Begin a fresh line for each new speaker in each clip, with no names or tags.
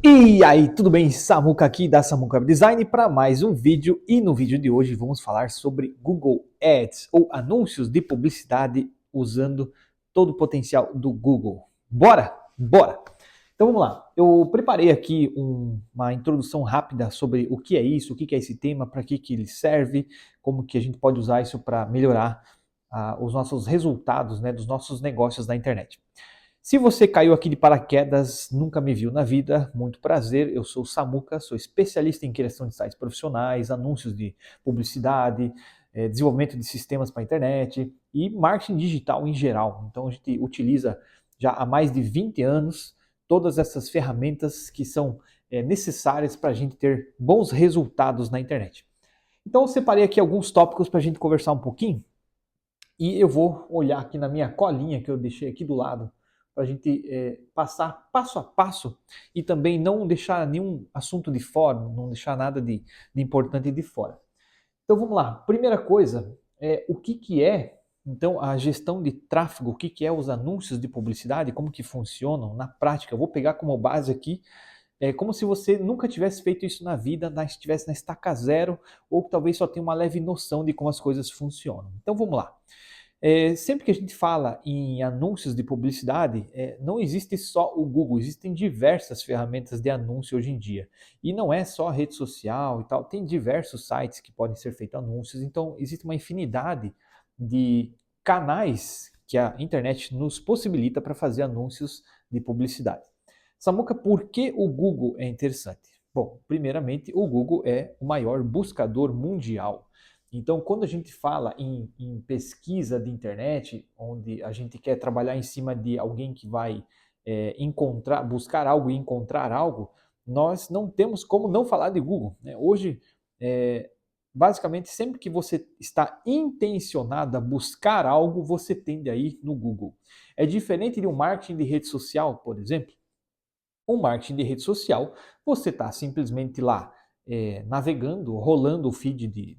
E aí, tudo bem? Samuca aqui da Samuca Web Design para mais um vídeo e no vídeo de hoje vamos falar sobre Google Ads ou anúncios de publicidade usando todo o potencial do Google. Bora? Bora! Então vamos lá, eu preparei aqui uma introdução rápida sobre o que é isso, o que é esse tema, para que ele serve, como que a gente pode usar isso para melhorar os nossos resultados, né, dos nossos negócios na internet. Se você caiu aqui de paraquedas, nunca me viu na vida, muito prazer, eu sou o Samuca, sou especialista em criação de sites profissionais, anúncios de publicidade, desenvolvimento de sistemas para a internet e marketing digital em geral. Então a gente utiliza já há mais de 20 anos todas essas ferramentas que são necessárias para a gente ter bons resultados na internet. Então eu separei aqui alguns tópicos para a gente conversar um pouquinho e eu vou olhar aqui na minha colinha que eu deixei aqui do lado para a gente passar passo a passo e também não deixar nenhum assunto de fora, não deixar nada de importante de fora. Então vamos lá. Primeira coisa, o que é então a gestão de tráfego, o que é os anúncios de publicidade, como que funcionam na prática. Eu vou pegar como base aqui, como se você nunca tivesse feito isso na vida, estivesse na estaca zero, ou talvez só tenha uma leve noção de como as coisas funcionam. Então vamos lá. Sempre que a gente fala em anúncios de publicidade, não existe só o Google, existem diversas ferramentas de anúncio hoje em dia. E não é só a rede social e tal, tem diversos sites que podem ser feitos anúncios, então existe uma infinidade de canais que a internet nos possibilita para fazer anúncios de publicidade. Samuca, por que o Google é interessante? Bom, primeiramente, o Google é o maior buscador mundial. Então, quando a gente fala em pesquisa de internet, onde a gente quer trabalhar em cima de alguém que vai buscar algo e encontrar algo, nós não temos como não falar de Google, né? Hoje, é, basicamente, sempre que você está intencionado a buscar algo, você tende a ir no Google. É diferente de um marketing de rede social, por exemplo. Um marketing de rede social, você está simplesmente lá navegando, rolando o feed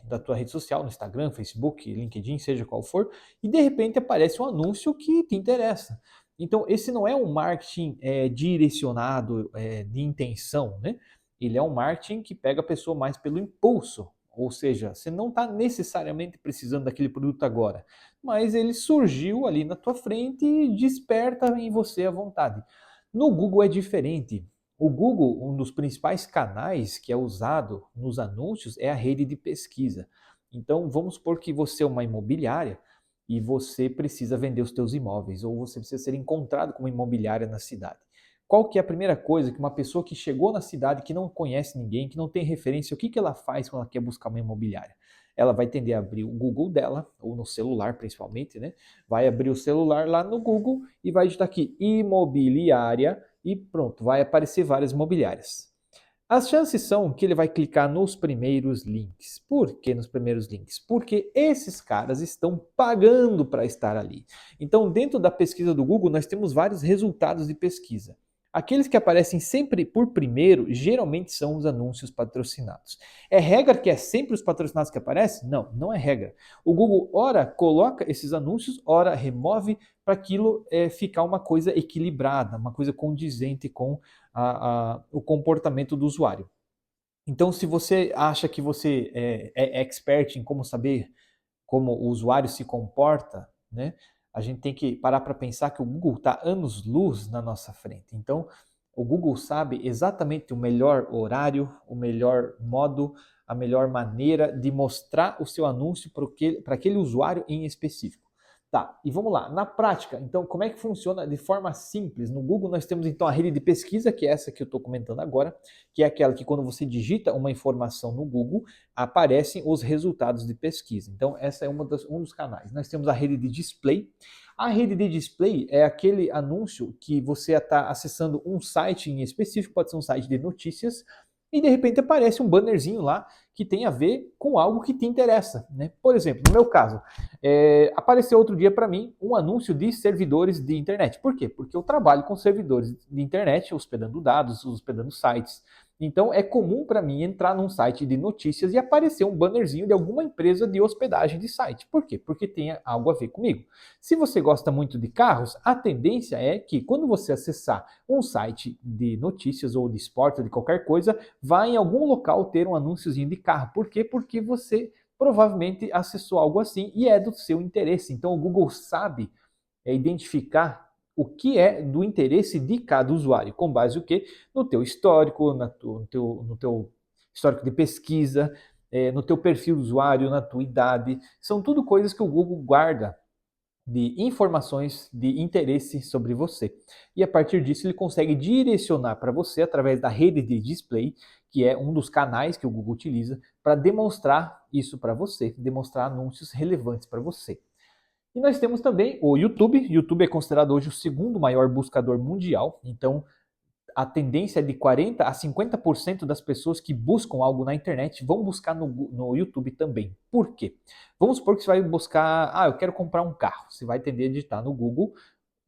da tua rede social, no Instagram, Facebook, LinkedIn, seja qual for, e de repente aparece um anúncio que te interessa. Então, esse não é um marketing direcionado de intenção, né? Ele é um marketing que pega a pessoa mais pelo impulso. Ou seja, você não está necessariamente precisando daquele produto agora, mas ele surgiu ali na tua frente e desperta em você a vontade. No Google é diferente. O Google, um dos principais canais que é usado nos anúncios é a rede de pesquisa. Então, vamos supor que você é uma imobiliária e você precisa vender os seus imóveis ou você precisa ser encontrado como imobiliária na cidade. Qual que é a primeira coisa que uma pessoa que chegou na cidade, que não conhece ninguém, que não tem referência, o que ela faz quando ela quer buscar uma imobiliária? Ela vai tender a abrir o Google dela, ou no celular principalmente, né? Vai abrir o celular lá no Google e vai digitar aqui imobiliária e pronto, vai aparecer várias imobiliárias. As chances são que ele vai clicar nos primeiros links. Por que nos primeiros links? Porque esses caras estão pagando para estar ali. Então, dentro da pesquisa do Google, nós temos vários resultados de pesquisa. Aqueles que aparecem sempre por primeiro, geralmente são os anúncios patrocinados. É regra que é sempre os patrocinados que aparecem? Não, não é regra. O Google, ora, coloca esses anúncios, ora, remove para aquilo ficar uma coisa equilibrada, uma coisa condizente com o comportamento do usuário. Então, se você acha que você é expert em como saber como o usuário se comporta, né? A gente tem que parar para pensar que o Google está anos-luz na nossa frente. Então, o Google sabe exatamente o melhor horário, o melhor modo, a melhor maneira de mostrar o seu anúncio para aquele usuário em específico. Tá, e vamos lá. Na prática, então, como é que funciona de forma simples? No Google nós temos então a rede de pesquisa, que é essa que eu estou comentando agora, que é aquela que quando você digita uma informação no Google, aparecem os resultados de pesquisa. Então, essa é um dos canais. Nós temos a rede de display. A rede de display é aquele anúncio que você está acessando um site em específico, pode ser um site de notícias, e de repente aparece um bannerzinho lá que tem a ver com algo que te interessa, né? Por exemplo, no meu caso, apareceu outro dia para mim um anúncio de servidores de internet. Por quê? Porque eu trabalho com servidores de internet, hospedando dados, hospedando sites. Então é comum para mim entrar num site de notícias e aparecer um bannerzinho de alguma empresa de hospedagem de site. Por quê? Porque tem algo a ver comigo. Se você gosta muito de carros, a tendência é que quando você acessar um site de notícias ou de esporte ou de qualquer coisa, vai em algum local ter um anúnciozinho de carro. Por quê? Porque você provavelmente acessou algo assim e é do seu interesse. Então o Google sabe identificar o que é do interesse de cada usuário, com base no quê? No teu histórico, no teu histórico de pesquisa, no teu perfil do usuário, na tua idade. São tudo coisas que o Google guarda de informações de interesse sobre você. E a partir disso ele consegue direcionar para você através da rede de display, que é um dos canais que o Google utiliza para demonstrar isso para você, demonstrar anúncios relevantes para você. E nós temos também o YouTube. O YouTube é considerado hoje o segundo maior buscador mundial. Então, a tendência é de 40% a 50% das pessoas que buscam algo na internet vão buscar no YouTube também. Por quê? Vamos supor que você vai buscar, eu quero comprar um carro. Você vai tender a digitar no Google,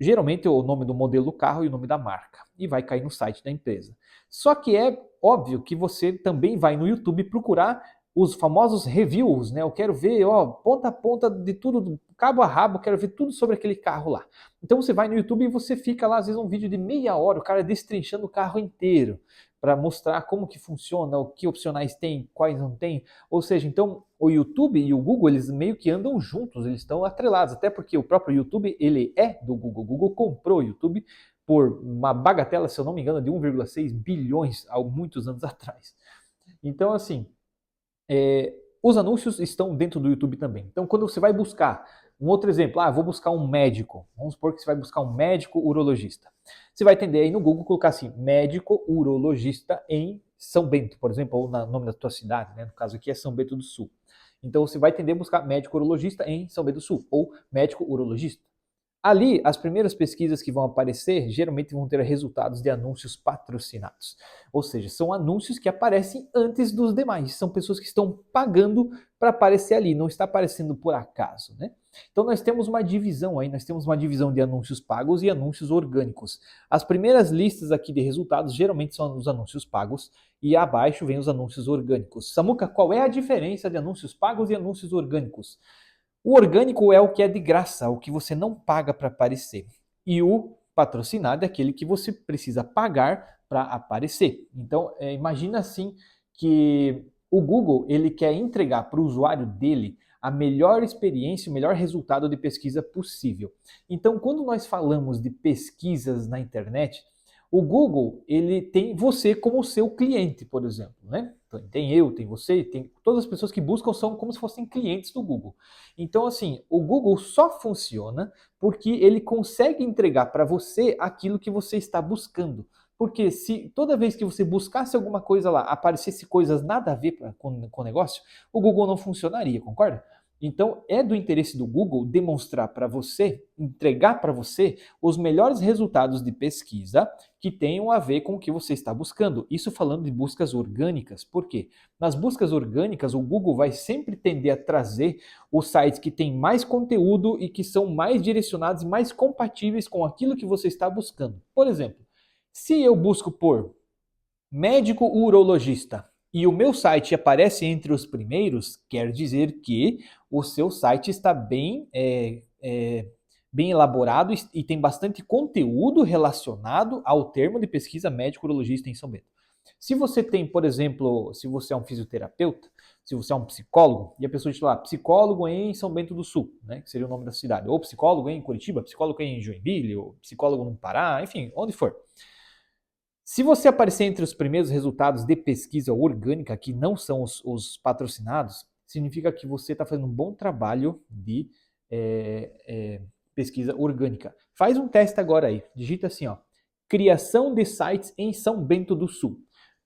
geralmente o nome do modelo do carro e o nome da marca. E vai cair no site da empresa. Só que é óbvio que você também vai no YouTube procurar os famosos reviews, né? Eu quero ver, ponta a ponta de tudo, do cabo a rabo, eu quero ver tudo sobre aquele carro lá. Então você vai no YouTube e você fica lá, às vezes, um vídeo de meia hora, o cara destrinchando o carro inteiro, para mostrar como que funciona, o que opcionais tem, quais não tem. Ou seja, então o YouTube e o Google, eles meio que andam juntos, eles estão atrelados, até porque o próprio YouTube, ele é do Google. O Google comprou o YouTube por uma bagatela, se eu não me engano, de 1,6 bilhões há muitos anos atrás. Então, assim, os anúncios estão dentro do YouTube também. Então, quando você vai buscar, um outro exemplo, vou buscar um médico. Vamos supor que você vai buscar um médico urologista. Você vai tender aí no Google colocar assim, médico urologista em São Bento, por exemplo, ou no nome da tua cidade, né? No caso aqui é São Bento do Sul. Então, você vai tender a buscar médico urologista em São Bento do Sul, ou médico urologista. Ali, as primeiras pesquisas que vão aparecer geralmente vão ter resultados de anúncios patrocinados. Ou seja, são anúncios que aparecem antes dos demais. São pessoas que estão pagando para aparecer ali, não está aparecendo por acaso, né? Então nós temos uma divisão aí, nós temos uma divisão de anúncios pagos e anúncios orgânicos. As primeiras listas aqui de resultados geralmente são os anúncios pagos e abaixo vem os anúncios orgânicos. Samuca, qual é a diferença de anúncios pagos e anúncios orgânicos? O orgânico é o que é de graça, o que você não paga para aparecer. E o patrocinado é aquele que você precisa pagar para aparecer. Então, imagina assim que o Google ele quer entregar para o usuário dele a melhor experiência, o melhor resultado de pesquisa possível. Então, quando nós falamos de pesquisas na internet, o Google ele tem você como seu cliente, por exemplo, né? Tem eu, tem você, tem todas as pessoas que buscam são como se fossem clientes do Google. Então, assim, o Google só funciona porque ele consegue entregar para você aquilo que você está buscando. Porque se toda vez que você buscasse alguma coisa lá, aparecesse coisas nada a ver com o negócio, o Google não funcionaria, concorda? Então, é do interesse do Google demonstrar para você, entregar para você os melhores resultados de pesquisa que tenham a ver com o que você está buscando. Isso falando de buscas orgânicas. Por quê? Nas buscas orgânicas, o Google vai sempre tender a trazer os sites que têm mais conteúdo e que são mais direcionados e mais compatíveis com aquilo que você está buscando. Por exemplo, se eu busco por médico urologista e o meu site aparece entre os primeiros, quer dizer que o seu site está bem elaborado e tem bastante conteúdo relacionado ao termo de pesquisa médico-urologista em São Bento. Se você tem, por exemplo, se você é um fisioterapeuta, se você é um psicólogo, e a pessoa diz lá, psicólogo em São Bento do Sul, né, que seria o nome da cidade, ou psicólogo em Curitiba, psicólogo em Joinville, ou psicólogo no Pará, enfim, onde for. Se você aparecer entre os primeiros resultados de pesquisa orgânica, que não são os patrocinados, significa que você está fazendo um bom trabalho de pesquisa orgânica. Faz um teste agora aí. Digita assim, criação de sites em São Bento do Sul.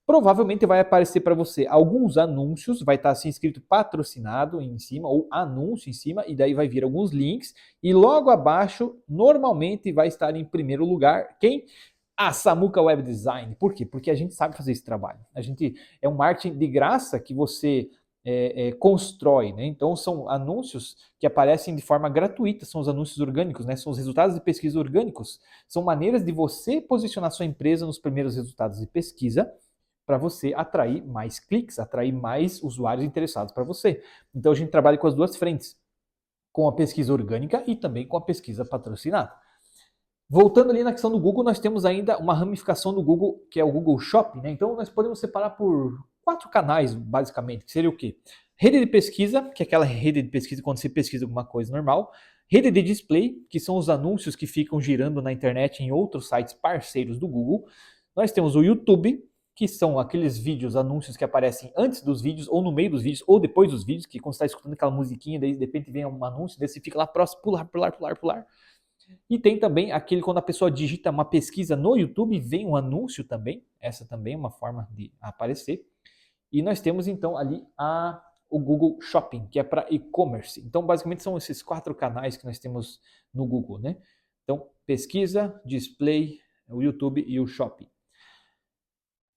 Provavelmente vai aparecer para você alguns anúncios, vai estar assim escrito patrocinado em cima, ou anúncio em cima, e daí vai vir alguns links, e logo abaixo, normalmente vai estar em primeiro lugar, quem? a Samuca Web Design. Por quê? Porque a gente sabe fazer esse trabalho. É um marketing de graça que você constrói, né? Então são anúncios que aparecem de forma gratuita, são os anúncios orgânicos, né? São os resultados de pesquisa orgânicos. São maneiras de você posicionar sua empresa nos primeiros resultados de pesquisa para você atrair mais cliques, atrair mais usuários interessados para você. Então a gente trabalha com as duas frentes, com a pesquisa orgânica e também com a pesquisa patrocinada. Voltando ali na questão do Google, nós temos ainda uma ramificação do Google, que é o Google Shopping, né? Então nós podemos separar por 4 canais, basicamente, que seria o quê? Rede de pesquisa, que é aquela rede de pesquisa quando você pesquisa alguma coisa normal. Rede de display, que são os anúncios que ficam girando na internet em outros sites parceiros do Google. Nós temos o YouTube, que são aqueles vídeos, anúncios que aparecem antes dos vídeos, ou no meio dos vídeos, ou depois dos vídeos, que quando você está escutando aquela musiquinha, daí de repente vem um anúncio, daí você fica lá próximo, pular. E tem também aquele quando a pessoa digita uma pesquisa no YouTube, vem um anúncio também, essa também é uma forma de aparecer. E nós temos então ali o Google Shopping, que é para e-commerce. Então basicamente são esses 4 canais que nós temos no Google, né? Então pesquisa, display, o YouTube e o Shopping.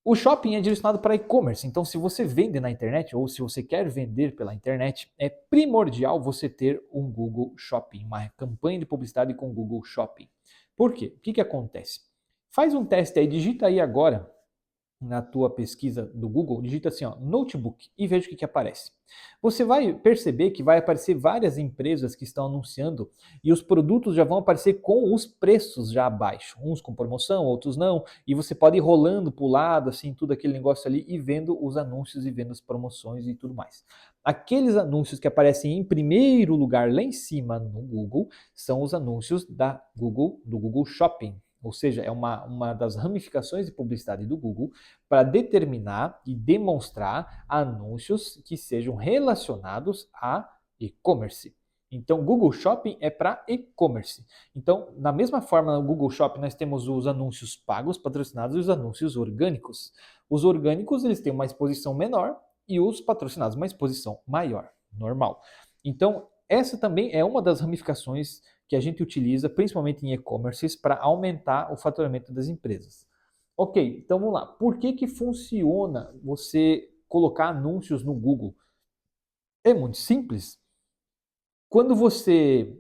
O shopping é direcionado para e-commerce, então se você vende na internet ou se você quer vender pela internet, é primordial você ter um Google Shopping, uma campanha de publicidade com Google Shopping. Por quê? O que acontece? Faz um teste aí, digita aí agora na tua pesquisa do Google, digita assim, ó, notebook e veja o que aparece. Você vai perceber que vai aparecer várias empresas que estão anunciando e os produtos já vão aparecer com os preços já abaixo, uns com promoção, outros não, e você pode ir rolando para o lado, assim, tudo aquele negócio ali e vendo os anúncios e vendo as promoções e tudo mais. Aqueles anúncios que aparecem em primeiro lugar lá em cima no Google são os anúncios do Google Shopping. Ou seja, é uma das ramificações de publicidade do Google para determinar e demonstrar anúncios que sejam relacionados a e-commerce. Então, Google Shopping é para e-commerce. Então, na mesma forma, no Google Shopping nós temos os anúncios pagos, patrocinados e os anúncios orgânicos. Os orgânicos eles têm uma exposição menor e os patrocinados uma exposição maior, normal. Então, essa também é uma das ramificações que a gente utiliza, principalmente em e-commerces, para aumentar o faturamento das empresas. Ok, então vamos lá. Por que funciona você colocar anúncios no Google? É muito simples. Quando você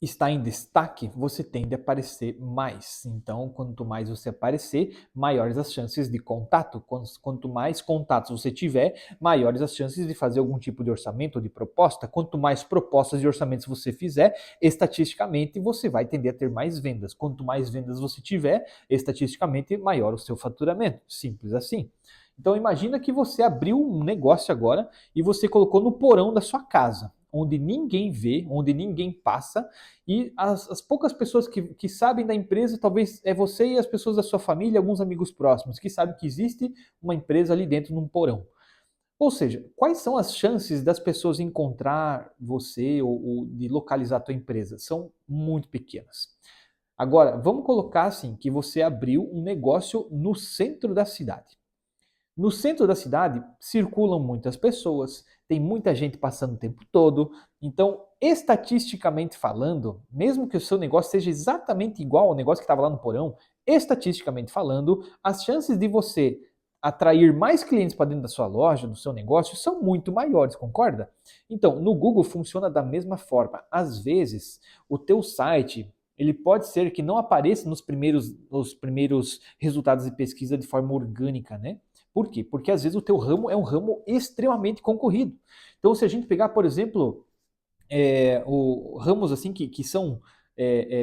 está em destaque, você tende a aparecer mais. Então, quanto mais você aparecer, maiores as chances de contato. Quanto mais contatos você tiver, maiores as chances de fazer algum tipo de orçamento ou de proposta. Quanto mais propostas de orçamentos você fizer, estatisticamente você vai tender a ter mais vendas. Quanto mais vendas você tiver, estatisticamente maior o seu faturamento. Simples assim. Então imagina que você abriu um negócio agora e você colocou no porão da sua casa, onde ninguém vê, onde ninguém passa, e as poucas pessoas que sabem da empresa, talvez é você e as pessoas da sua família, alguns amigos próximos, que sabem que existe uma empresa ali dentro num porão. Ou seja, quais são as chances das pessoas encontrar você ou de localizar a tua empresa? São muito pequenas. Agora, vamos colocar assim, que você abriu um negócio no centro da cidade. No centro da cidade circulam muitas pessoas, tem muita gente passando o tempo todo, então, estatisticamente falando, mesmo que o seu negócio seja exatamente igual ao negócio que estava lá no porão, estatisticamente falando, as chances de você atrair mais clientes para dentro da sua loja, do seu negócio, são muito maiores, concorda? Então, no Google funciona da mesma forma. Às vezes, o teu site ele pode ser que não apareça nos primeiros resultados de pesquisa de forma orgânica, né? Por quê? Porque às vezes o teu ramo é um ramo extremamente concorrido. Então, se a gente pegar, por exemplo, ramos assim que são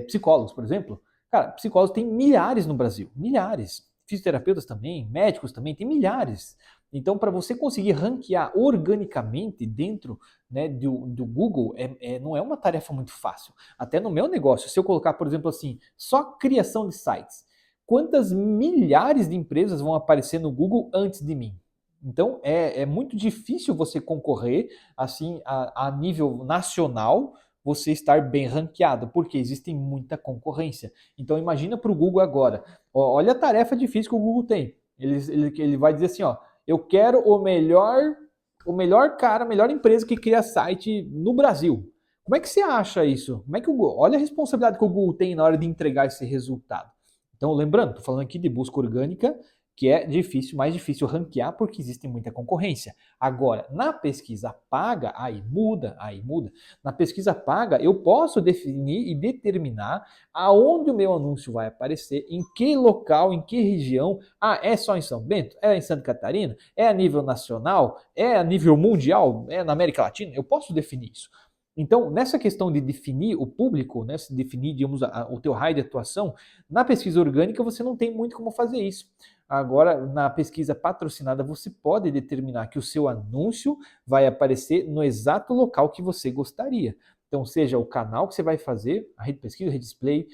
psicólogos, por exemplo, cara, psicólogos tem milhares no Brasil, milhares. Fisioterapeutas também, médicos também, tem milhares. Então, para você conseguir ranquear organicamente dentro, né, do Google, não é uma tarefa muito fácil. Até no meu negócio, se eu colocar, por exemplo, assim, só criação de sites, quantas milhares de empresas vão aparecer no Google antes de mim? Então, é muito difícil você concorrer assim a nível nacional, você estar bem ranqueado, porque existe muita concorrência. Então, imagina para o Google agora. Olha a tarefa difícil que o Google tem. Ele vai dizer assim, ó, eu quero o melhor cara, a melhor empresa que cria site no Brasil. Como é que você acha isso? Como é que olha a responsabilidade que o Google tem na hora de entregar esse resultado. Então, lembrando, estou falando aqui de busca orgânica, que é difícil, mais difícil ranquear porque existe muita concorrência. Agora, na pesquisa paga, aí muda, aí muda. Na pesquisa paga, eu posso definir e determinar aonde o meu anúncio vai aparecer, em que local, em que região. Ah, é só em São Bento? É em Santa Catarina? É a nível nacional? É a nível mundial? É na América Latina? Eu posso definir isso. Então, nessa questão de definir o público, né, se definir, digamos, o teu raio de atuação, na pesquisa orgânica você não tem muito como fazer isso. Agora, na pesquisa patrocinada, você pode determinar que o seu anúncio vai aparecer no exato local que você gostaria. Então, seja o canal que você vai fazer, a rede pesquisa, a rede display,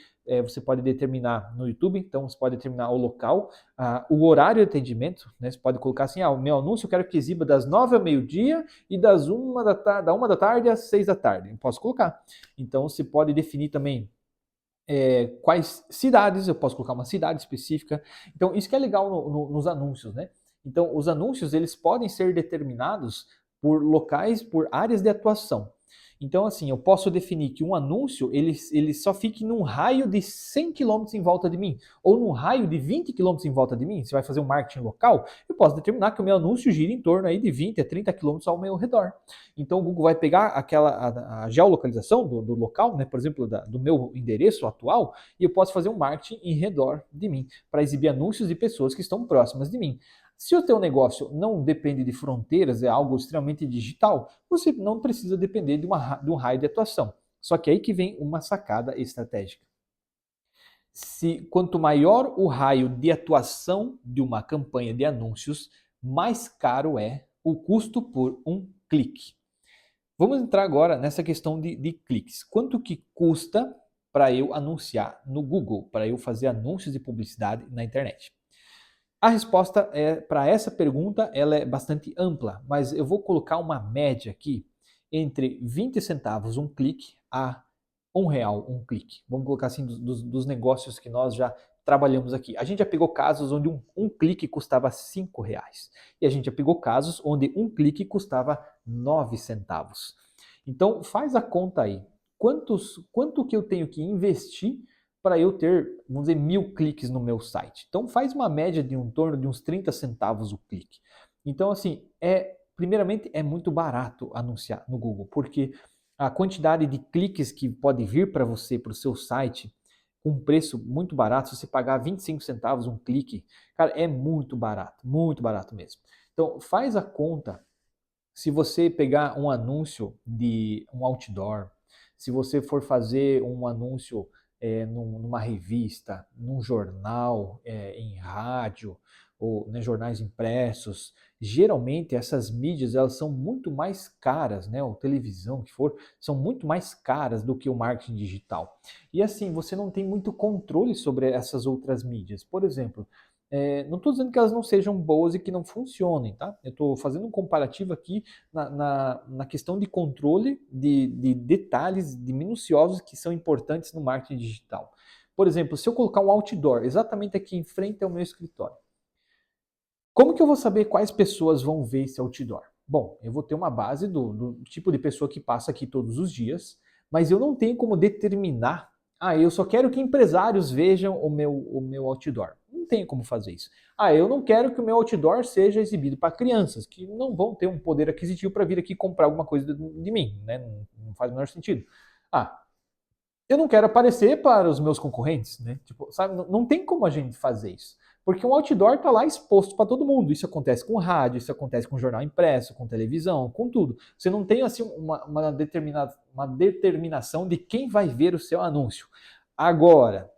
você pode determinar no YouTube, então você pode determinar o local, o horário de atendimento, né? Você pode colocar assim, o meu anúncio eu quero que exiba das 9 ao meio-dia e das 1 da tarde às 6 da tarde. Eu posso colocar. Então, você pode definir também quais cidades, eu posso colocar uma cidade específica. Então, isso que é legal nos anúncios, né? Então, os anúncios, eles podem ser determinados por locais, por áreas de atuação. Então, assim, eu posso definir que um anúncio, ele só fique num raio de 100 quilômetros em volta de mim, ou num raio de 20 quilômetros em volta de mim. Você vai fazer um marketing local, eu posso determinar que o meu anúncio gira em torno aí de 20 a 30 quilômetros ao meu redor. Então, o Google vai pegar a geolocalização do local, né, por exemplo, do meu endereço atual, e eu posso fazer um marketing em redor de mim, para exibir anúncios de pessoas que estão próximas de mim. Se o teu negócio não depende de fronteiras, é algo extremamente digital, você não precisa depender de um raio de atuação. Só que aí que vem uma sacada estratégica. Quanto maior o raio de atuação de uma campanha de anúncios, mais caro é o custo por um clique. Vamos entrar agora nessa questão de cliques. Quanto que custa para eu anunciar no Google, para eu fazer anúncios de publicidade na internet? A resposta para essa pergunta ela é bastante ampla, mas eu vou colocar uma média aqui entre 20 centavos um clique a R$ 1 um clique. Vamos colocar assim dos negócios que nós já trabalhamos aqui. A gente já pegou casos onde um clique custava R$ 5 e a gente já pegou casos onde um clique custava 9 centavos. Então faz a conta aí. Quanto que eu tenho que investir para eu ter, vamos dizer, 1.000 cliques no meu site? Então faz uma média de um torno de uns 30 centavos o clique. Então assim, primeiramente é muito barato anunciar no Google, porque a quantidade de cliques que pode vir para você, para o seu site, com um preço muito barato, se você pagar 25 centavos um clique, cara, é muito barato mesmo. Então faz a conta. Se você pegar um anúncio de um outdoor, se você for fazer um anúncio numa revista, num jornal, em rádio, ou né, jornais impressos, geralmente essas mídias elas são muito mais caras, né, ou televisão que for, são muito mais caras do que o marketing digital. E assim, você não tem muito controle sobre essas outras mídias. Por exemplo, não estou dizendo que elas não sejam boas e que não funcionem, tá? Eu estou fazendo um comparativo aqui na questão de controle de detalhes, de minuciosos que são importantes no marketing digital. Por exemplo, se eu colocar um outdoor exatamente aqui em frente ao meu escritório, como que eu vou saber quais pessoas vão ver esse outdoor? Bom, eu vou ter uma base do tipo de pessoa que passa aqui todos os dias, mas eu não tenho como determinar, eu só quero que empresários vejam o meu outdoor. Não tenho como fazer isso. Eu não quero que o meu outdoor seja exibido para crianças, que não vão ter um poder aquisitivo para vir aqui comprar alguma coisa de mim, né? Não faz o menor sentido. Eu não quero aparecer para os meus concorrentes, né? Tipo, sabe, não tem como a gente fazer isso. Porque um outdoor está lá exposto para todo mundo. Isso acontece com rádio, isso acontece com jornal impresso, com televisão, com tudo. Você não tem assim uma determinação de quem vai ver o seu anúncio. Agora,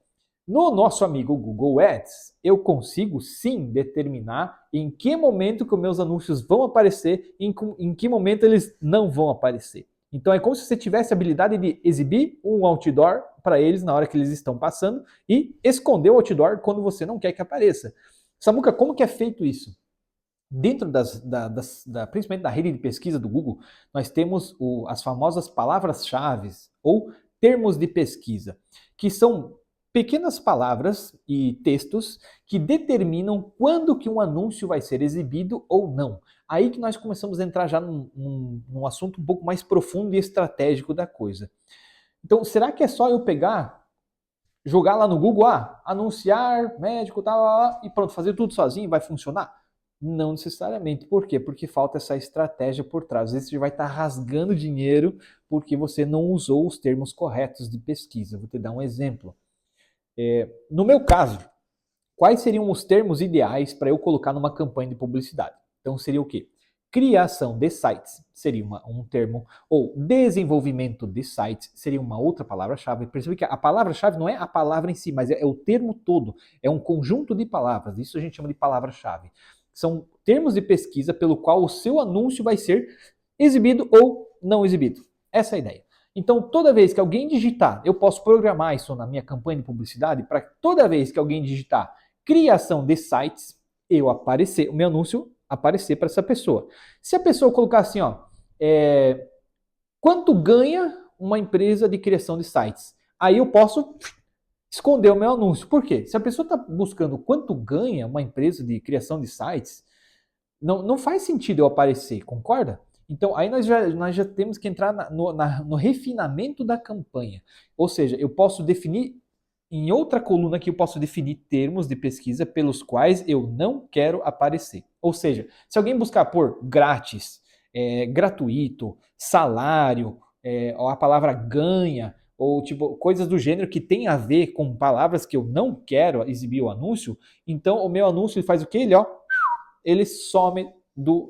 no nosso amigo Google Ads, eu consigo sim determinar em que momento que os meus anúncios vão aparecer e em que momento eles não vão aparecer. Então é como se você tivesse a habilidade de exibir um outdoor para eles na hora que eles estão passando e esconder o outdoor quando você não quer que apareça. Samuca, como que é feito isso? Dentro principalmente da rede de pesquisa do Google, nós temos as famosas palavras-chave ou termos de pesquisa, que são pequenas palavras e textos que determinam quando que um anúncio vai ser exibido ou não. Aí que nós começamos a entrar já num assunto um pouco mais profundo e estratégico da coisa. Então, será que é só eu pegar, jogar lá no Google, anunciar médico, tal, e pronto, fazer tudo sozinho, vai funcionar? Não necessariamente. Por quê? Porque falta essa estratégia por trás. Às vezes você vai estar rasgando dinheiro porque você não usou os termos corretos de pesquisa. Vou te dar um exemplo. No meu caso, quais seriam os termos ideais para eu colocar numa campanha de publicidade? Então seria o quê? Criação de sites seria um termo, ou desenvolvimento de sites seria uma outra palavra-chave. Percebe que a palavra-chave não é a palavra em si, mas é o termo todo, é um conjunto de palavras. Isso a gente chama de palavra-chave. São termos de pesquisa pelo qual o seu anúncio vai ser exibido ou não exibido. Essa é a ideia. Então, toda vez que alguém digitar, eu posso programar isso na minha campanha de publicidade para toda vez que alguém digitar criação de sites, o meu anúncio aparecer para essa pessoa. Se a pessoa colocar assim, quanto ganha uma empresa de criação de sites? Aí eu posso esconder o meu anúncio. Por quê? Se a pessoa está buscando quanto ganha uma empresa de criação de sites, não faz sentido eu aparecer, concorda? Então, aí nós já temos que entrar no refinamento da campanha. Ou seja, eu posso definir, em outra coluna aqui, eu posso definir termos de pesquisa pelos quais eu não quero aparecer. Ou seja, se alguém buscar por grátis, gratuito, salário, ou a palavra ganha, ou tipo coisas do gênero que tem a ver com palavras que eu não quero exibir o anúncio, então o meu anúncio ele faz o quê? Ele some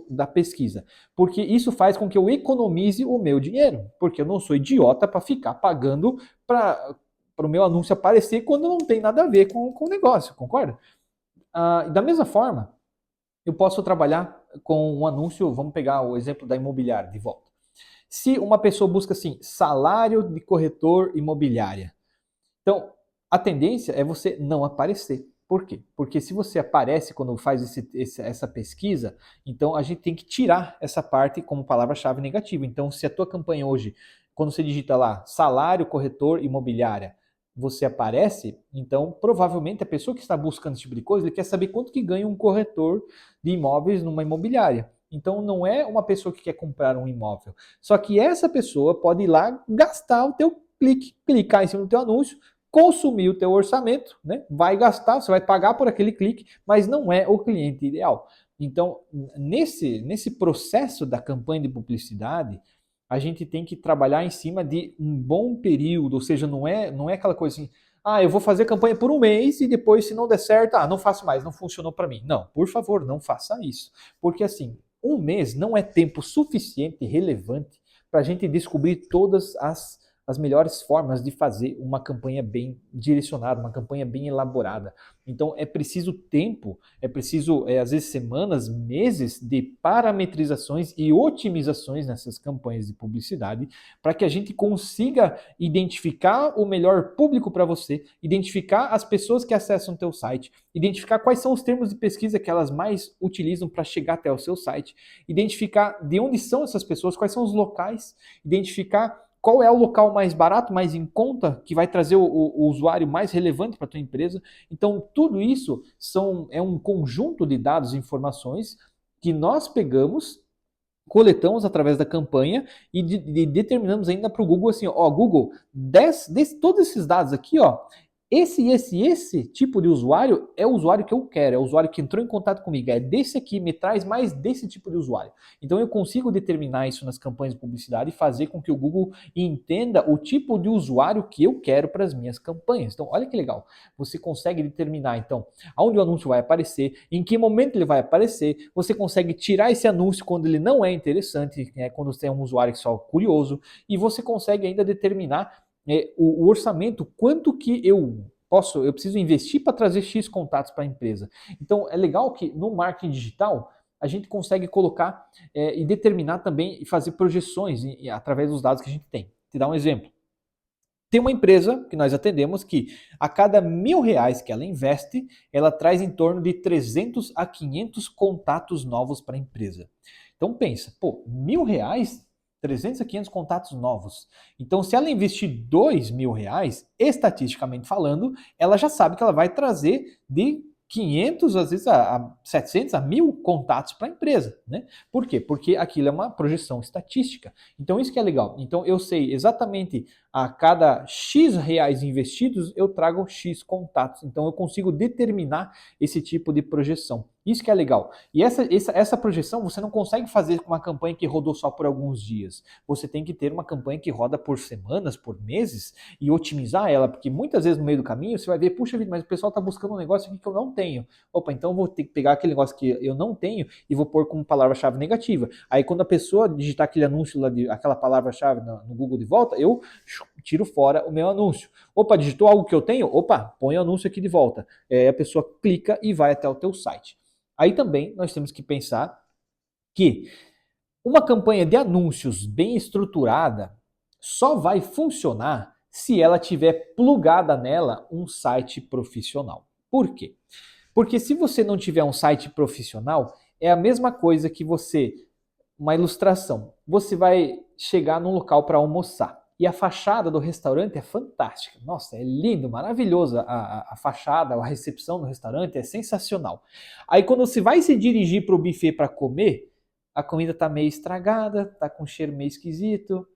da pesquisa. Porque isso faz com que eu economize o meu dinheiro. Porque eu não sou idiota para ficar pagando para o meu anúncio aparecer quando não tem nada a ver com o negócio, concorda? Da mesma forma, eu posso trabalhar com um anúncio, vamos pegar o exemplo da imobiliária de volta. Se uma pessoa busca assim, salário de corretor imobiliária, então a tendência é você não aparecer. Por quê? Porque se você aparece quando faz essa pesquisa, então a gente tem que tirar essa parte como palavra-chave negativa. Então, se a tua campanha hoje, quando você digita lá salário corretor imobiliária, você aparece, então provavelmente a pessoa que está buscando esse tipo de coisa, ele quer saber quanto que ganha um corretor de imóveis numa imobiliária. Então não é uma pessoa que quer comprar um imóvel. Só que essa pessoa pode ir lá gastar o teu clique, clicar em cima do teu anúncio, consumir o teu orçamento, né? Vai gastar, você vai pagar por aquele clique, mas não é o cliente ideal. Então, nesse processo da campanha de publicidade, a gente tem que trabalhar em cima de um bom período, ou seja, não é aquela coisa assim, eu vou fazer campanha por um mês e depois, se não der certo, não faço mais, não funcionou para mim. Não, por favor, não faça isso. Porque assim, um mês não é tempo suficiente e relevante para a gente descobrir todas as melhores formas de fazer uma campanha bem direcionada, uma campanha bem elaborada. Então é preciso tempo, é preciso, às vezes, semanas, meses de parametrizações e otimizações nessas campanhas de publicidade para que a gente consiga identificar o melhor público para você, identificar as pessoas que acessam o teu site, identificar quais são os termos de pesquisa que elas mais utilizam para chegar até o seu site, identificar de onde são essas pessoas, quais são os locais, identificar qual é o local mais barato, mais em conta, que vai trazer o usuário mais relevante para a tua empresa. Então, tudo isso é um conjunto de dados e informações que nós pegamos, coletamos através da campanha e determinamos ainda para o Google assim, Google, todos esses dados aqui, esse tipo de usuário é o usuário que eu quero, é o usuário que entrou em contato comigo, é desse aqui, me traz mais desse tipo de usuário. Então eu consigo determinar isso nas campanhas de publicidade e fazer com que o Google entenda o tipo de usuário que eu quero para as minhas campanhas. Então olha que legal, você consegue determinar então aonde o anúncio vai aparecer, em que momento ele vai aparecer, você consegue tirar esse anúncio quando ele não é interessante, quando você é um usuário só curioso, e você consegue ainda determinar o orçamento, quanto que eu preciso investir para trazer X contatos para a empresa. Então é legal que no marketing digital a gente consegue colocar e determinar também e fazer projeções através dos dados que a gente tem. Te dar um exemplo. Tem uma empresa que nós atendemos que a cada R$ 1.000 que ela investe, ela traz em torno de 300 a 500 contatos novos para a empresa. Então pensa, R$ 1.000, 300 a 500 contatos novos. Então, se ela investir R$ 2.000, estatisticamente falando, ela já sabe que ela vai trazer de 500, às vezes a 700, a 1.000 contatos para a empresa, né? Por quê? Porque aquilo é uma projeção estatística. Então, isso que é legal. Então, eu sei exatamente a cada X reais investidos, eu trago X contatos. Então eu consigo determinar esse tipo de projeção. Isso que é legal. E essa projeção você não consegue fazer com uma campanha que rodou só por alguns dias. Você tem que ter uma campanha que roda por semanas, por meses, e otimizar ela, porque muitas vezes no meio do caminho você vai ver, puxa vida, mas o pessoal está buscando um negócio aqui que eu não tenho. Opa, então eu vou ter que pegar aquele negócio que eu não tenho e vou pôr como palavra-chave negativa. Aí quando a pessoa digitar aquele anúncio lá, aquela palavra-chave no Google de volta, eu tiro fora o meu anúncio. Opa, digitou algo que eu tenho? Opa, põe o anúncio aqui de volta. A pessoa clica e vai até o teu site. Aí também nós temos que pensar que uma campanha de anúncios bem estruturada só vai funcionar se ela tiver plugada nela um site profissional. Por quê? Porque se você não tiver um site profissional, é a mesma coisa que uma ilustração. Você vai chegar num local para almoçar e a fachada do restaurante é fantástica. Nossa, é lindo, maravilhosa a fachada, a recepção do restaurante é sensacional. Aí quando você vai se dirigir para o buffet para comer, a comida está meio estragada, está com um cheiro meio esquisito,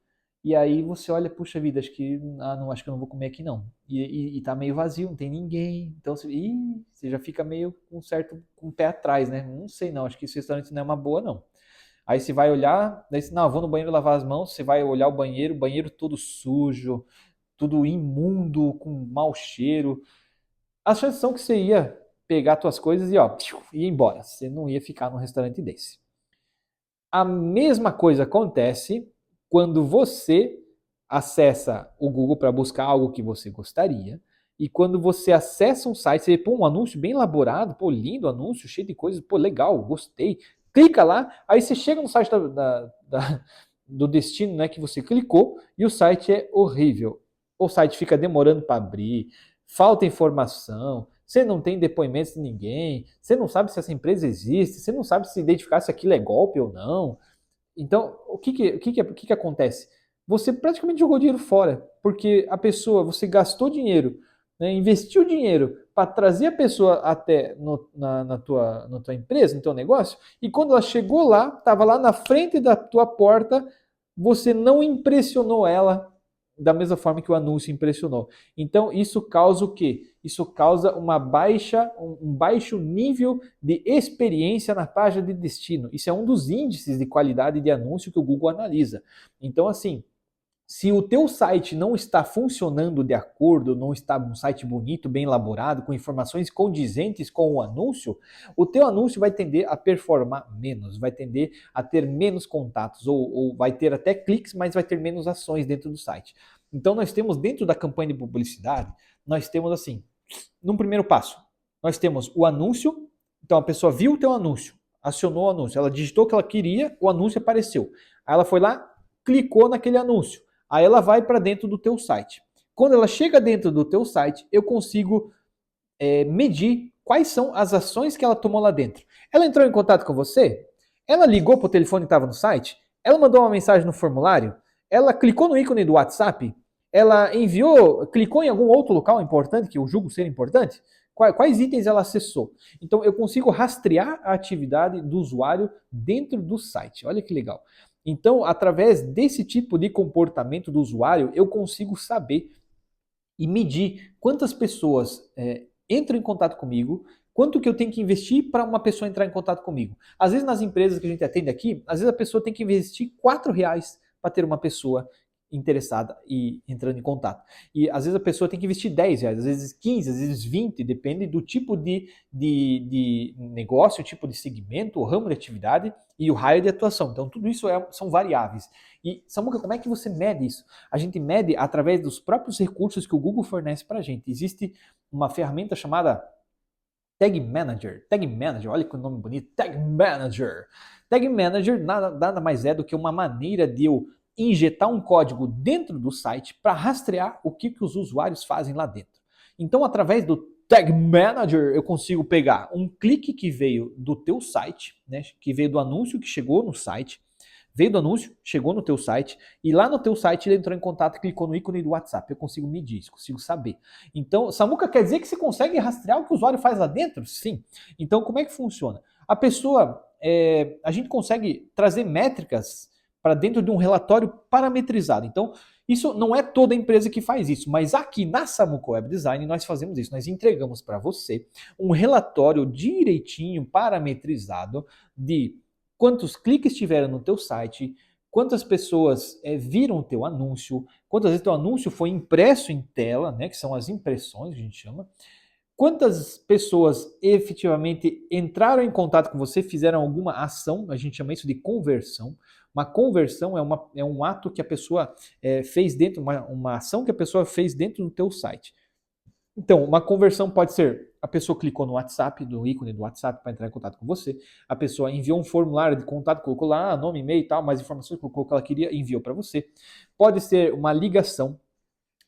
e aí você olha, puxa vida, acho que eu não vou comer aqui não. E tá meio vazio, não tem ninguém. Então você já fica meio com o pé atrás, né? Não sei não, acho que esse restaurante não é uma boa não. Aí você vai olhar, daí você, não, eu vou no banheiro lavar as mãos, você vai olhar o banheiro todo sujo, tudo imundo, com mau cheiro. As chances são que você ia pegar suas coisas e ó, ia embora. Você não ia ficar num restaurante desse. A mesma coisa acontece quando você acessa o Google para buscar algo que você gostaria, e quando você acessa um site, você vê, pô, um anúncio bem elaborado, pô, lindo anúncio, cheio de coisas, pô, legal, gostei. Clica lá, aí você chega no site do destino, né, que você clicou, e o site é horrível. O site fica demorando para abrir, falta informação, você não tem depoimentos de ninguém, você não sabe se essa empresa existe, você não sabe se identificar se aquilo é golpe ou não. Então, o que acontece? Você praticamente jogou dinheiro fora, porque você gastou dinheiro, né, investiu dinheiro para trazer a pessoa até na tua empresa, no teu negócio, e quando ela chegou lá, estava lá na frente da tua porta, você não impressionou ela da mesma forma que o anúncio impressionou. Então, isso causa o quê? Isso causa um baixo nível de experiência na página de destino. Isso é um dos índices de qualidade de anúncio que o Google analisa. Então, assim, se o teu site não está funcionando de acordo, não está um site bonito, bem elaborado, com informações condizentes com o anúncio, o teu anúncio vai tender a performar menos, vai tender a ter menos contatos, ou vai ter até cliques, mas vai ter menos ações dentro do site. Então nós temos dentro da campanha de publicidade, nós temos assim, num primeiro passo, nós temos o anúncio, então a pessoa viu o teu anúncio, acionou o anúncio, ela digitou o que ela queria, o anúncio apareceu. Aí ela foi lá, clicou naquele anúncio. Aí ela vai para dentro do teu site. Quando ela chega dentro do teu site, eu consigo medir quais são as ações que ela tomou lá dentro. Ela entrou em contato com você? Ela ligou para o telefone que estava no site? Ela mandou uma mensagem no formulário? Ela clicou no ícone do WhatsApp? Ela clicou em algum outro local importante, que eu julgo ser importante? Quais itens ela acessou? Então eu consigo rastrear a atividade do usuário dentro do site. Olha que legal. Então, através desse tipo de comportamento do usuário, eu consigo saber e medir quantas pessoas entram em contato comigo, quanto que eu tenho que investir para uma pessoa entrar em contato comigo. Às vezes nas empresas que a gente atende aqui, às vezes a pessoa tem que investir R$ 4 para ter uma pessoa interessada e entrando em contato. E às vezes a pessoa tem que investir R$ 10, às vezes 15, às vezes 20, depende do tipo de negócio, o tipo de segmento, o ramo de atividade e o raio de atuação. Então tudo isso são variáveis. E Samuca, como é que você mede isso? A gente mede através dos próprios recursos que o Google fornece para a gente. Existe uma ferramenta chamada Tag Manager. Tag Manager, olha que nome bonito, Tag Manager. Tag Manager nada mais é do que uma maneira de eu injetar um código dentro do site para rastrear o que os usuários fazem lá dentro. Então, através do Tag Manager, eu consigo pegar um clique que veio do teu site, né, que veio do anúncio que chegou no site, veio do anúncio, chegou no teu site, e lá no teu site ele entrou em contato e clicou no ícone do WhatsApp. Eu consigo medir isso, consigo saber. Então, Samuca, quer dizer que você consegue rastrear o que o usuário faz lá dentro? Sim. Então, como é que funciona? A gente consegue trazer métricas para dentro de um relatório parametrizado. Então, isso não é toda empresa que faz isso, mas aqui na Samuco Web Design nós fazemos isso. Nós entregamos para você um relatório direitinho, parametrizado, de quantos cliques tiveram no teu site, quantas pessoas viram o teu anúncio, quantas vezes o teu anúncio foi impresso em tela, né, que são as impressões, a gente chama, quantas pessoas efetivamente entraram em contato com você, fizeram alguma ação, a gente chama isso de conversão. Uma conversão é um ato que a pessoa fez dentro, uma ação que a pessoa fez dentro do teu site. Então, uma conversão pode ser, a pessoa clicou no WhatsApp, no ícone do WhatsApp para entrar em contato com você, a pessoa enviou um formulário de contato, colocou lá nome, e-mail e tal, mais informações, colocou o que ela queria, enviou para você. Pode ser uma ligação.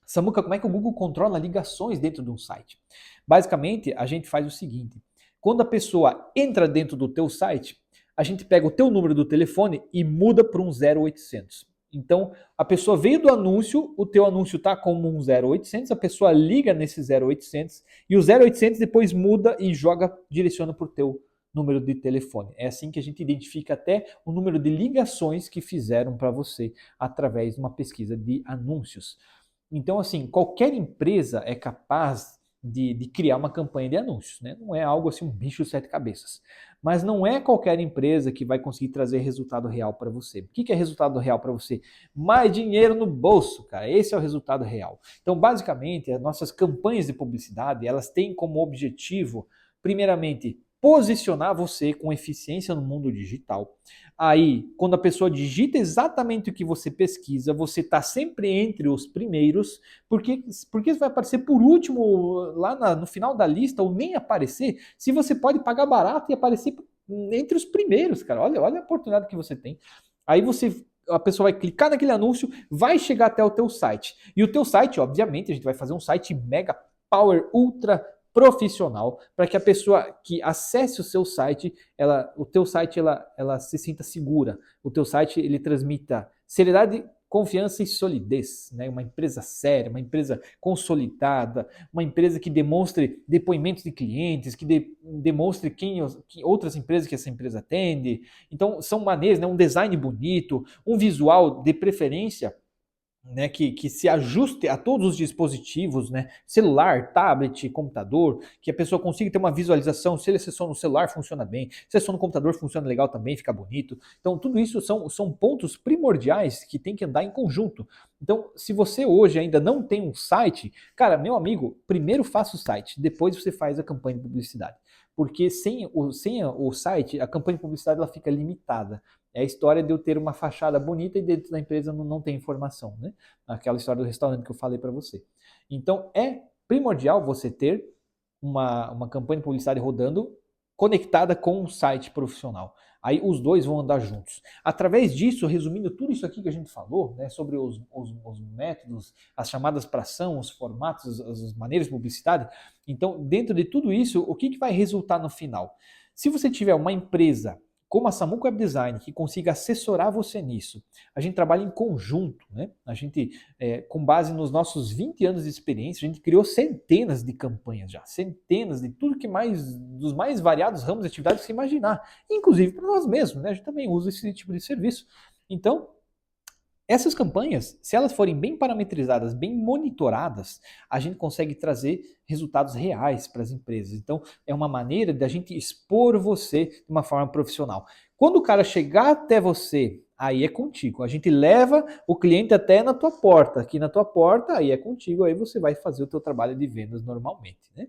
Samuca, como é que o Google controla ligações dentro de um site? Basicamente, a gente faz o seguinte, quando a pessoa entra dentro do teu site, a gente pega o teu número do telefone e muda para um 0800. Então, a pessoa veio do anúncio, o teu anúncio está como um 0800, a pessoa liga nesse 0800 e o 0800 depois muda e direciona para o teu número de telefone. É assim que a gente identifica até o número de ligações que fizeram para você através de uma pesquisa de anúncios. Então, assim, qualquer empresa é capaz de criar uma campanha de anúncios, né? Não é algo assim, um bicho de sete cabeças. Mas não é qualquer empresa que vai conseguir trazer resultado real para você. O que é resultado real para você? Mais dinheiro no bolso, cara. Esse é o resultado real. Então, basicamente, as nossas campanhas de publicidade, elas têm como objetivo, primeiramente, posicionar você com eficiência no mundo digital. Aí, quando a pessoa digita exatamente o que você pesquisa, você está sempre entre os primeiros, porque você vai aparecer por último lá no final da lista ou nem aparecer, se você pode pagar barato e aparecer entre os primeiros, cara. Olha a oportunidade que você tem. Aí a pessoa vai clicar naquele anúncio, vai chegar até o teu site. E o teu site, obviamente, a gente vai fazer um site mega power, ultra profissional, para que a pessoa que acesse o seu site, o teu site ela se sinta segura. O teu site ele transmita seriedade, confiança e solidez, né? Uma empresa séria, uma empresa consolidada, uma empresa que demonstre depoimentos de clientes, que demonstre que outras empresas que essa empresa atende. Então são maneiras, né? Um design bonito, um visual de preferência, né, que se ajuste a todos os dispositivos, né, celular, tablet, computador, que a pessoa consiga ter uma visualização, se ele acessou no celular funciona bem, se acessou no computador funciona legal também, fica bonito. Então tudo isso são pontos primordiais que tem que andar em conjunto. Então se você hoje ainda não tem um site, cara, meu amigo, primeiro faça o site, depois você faz a campanha de publicidade. Porque sem o site, a campanha de publicidade ela fica limitada. É a história de eu ter uma fachada bonita e dentro da empresa não tem informação, né? Aquela história do restaurante que eu falei para você. Então é primordial você ter uma campanha de publicidade rodando conectada com um site profissional. Aí os dois vão andar juntos. Através disso, resumindo tudo isso aqui que a gente falou, né, sobre os métodos, as chamadas para ação, os formatos, as maneiras de publicidade, então dentro de tudo isso, o que vai resultar no final? Se você tiver uma empresa como a Samuco Web Design, que consiga assessorar você nisso. A gente trabalha em conjunto, né? A gente, com base nos nossos 20 anos de experiência, a gente criou centenas de campanhas já, centenas de tudo que mais, dos mais variados ramos de atividades que você imaginar, inclusive para nós mesmos, né? A gente também usa esse tipo de serviço. Então, essas campanhas, se elas forem bem parametrizadas, bem monitoradas, a gente consegue trazer resultados reais para as empresas. Então, é uma maneira de a gente expor você de uma forma profissional. Quando o cara chegar até você, aí é contigo. A gente leva o cliente até na tua porta. Aqui na tua porta, aí é contigo. Aí você vai fazer o teu trabalho de vendas normalmente, né?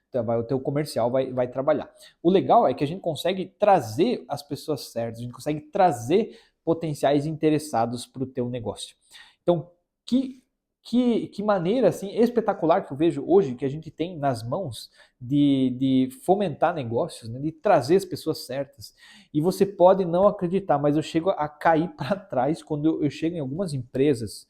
Então, o teu comercial vai trabalhar. O legal é que a gente consegue trazer as pessoas certas, a gente consegue trazer potenciais interessados para o teu negócio. Então, que maneira assim espetacular que eu vejo hoje que a gente tem nas mãos de fomentar negócios, né, de trazer as pessoas certas. E você pode não acreditar, mas eu chego a cair para trás quando eu chego em algumas empresas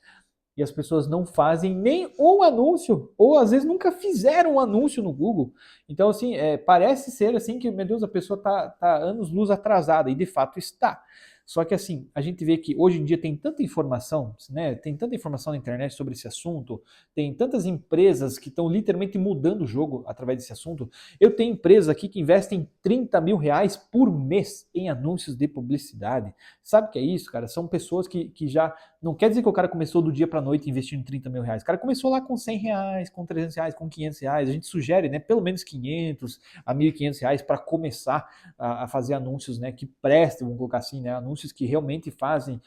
e as pessoas não fazem nem um anúncio, ou às vezes nunca fizeram um anúncio no Google. Então, assim, parece ser assim que, meu Deus, a pessoa tá anos-luz atrasada, e de fato está. Só que assim, a gente vê que hoje em dia tem tanta informação, né? Tem tanta informação na internet sobre esse assunto, tem tantas empresas que estão literalmente mudando o jogo através desse assunto. Eu tenho empresas aqui que investem R$ 30.000 por mês em anúncios de publicidade. Sabe o que é isso, cara? São pessoas que já... Não quer dizer que o cara começou do dia para noite investindo R$ 30.000. O cara começou lá com R$ 100, com R$ 300, com R$ 500. A gente sugere, né, pelo menos R$ 500 a R$ 1.500 para começar a fazer anúncios, né, que prestem, vamos colocar assim, né, anúncios que realmente fazem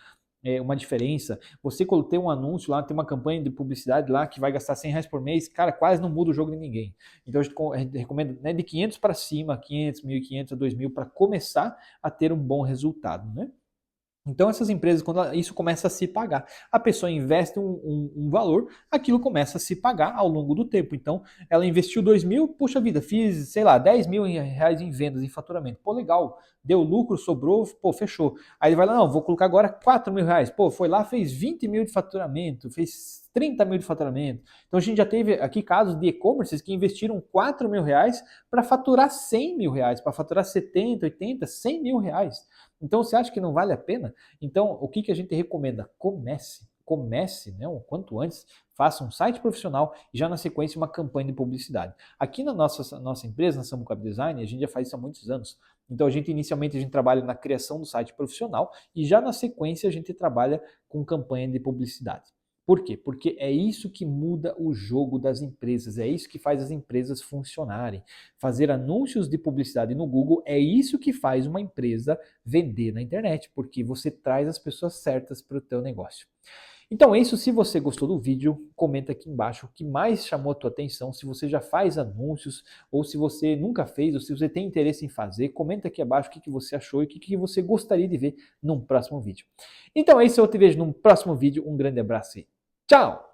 uma diferença. Você tem um anúncio lá, tem uma campanha de publicidade lá que vai gastar R$ 100 por mês, cara, quase não muda o jogo de ninguém. Então a gente recomenda, né, de 500 para cima, 500, 1.500 a 2.000 para começar a ter um bom resultado, né? Então essas empresas, quando isso começa a se pagar, a pessoa investe um valor, aquilo começa a se pagar ao longo do tempo. Então ela investiu 2.000, puxa vida, fiz, sei lá, R$ 10.000 em vendas, em faturamento. Pô, legal, deu lucro, sobrou, pô, fechou. Aí ele vai lá, não, vou colocar agora R$ 4.000. Pô, foi lá, fez 20.000 de faturamento, fez 30.000 de faturamento. Então a gente já teve aqui casos de e-commerces que investiram R$ 4.000 para faturar R$ 100.000, para faturar 70, 80, R$ 100.000. Então você acha que não vale a pena? Então o que a gente recomenda? Comece, né, o quanto antes, faça um site profissional e já na sequência uma campanha de publicidade. Aqui na nossa empresa, na Samucap Design, a gente já faz isso há muitos anos. Então inicialmente a gente trabalha na criação do site profissional e já na sequência a gente trabalha com campanha de publicidade. Por quê? Porque é isso que muda o jogo das empresas, é isso que faz as empresas funcionarem. Fazer anúncios de publicidade no Google é isso que faz uma empresa vender na internet, porque você traz as pessoas certas para o teu negócio. Então é isso, se você gostou do vídeo, comenta aqui embaixo o que mais chamou a tua atenção, se você já faz anúncios, ou se você nunca fez, ou se você tem interesse em fazer, comenta aqui abaixo o que você achou e o que você gostaria de ver num próximo vídeo. Então é isso, eu te vejo num próximo vídeo, um grande abraço e tchau!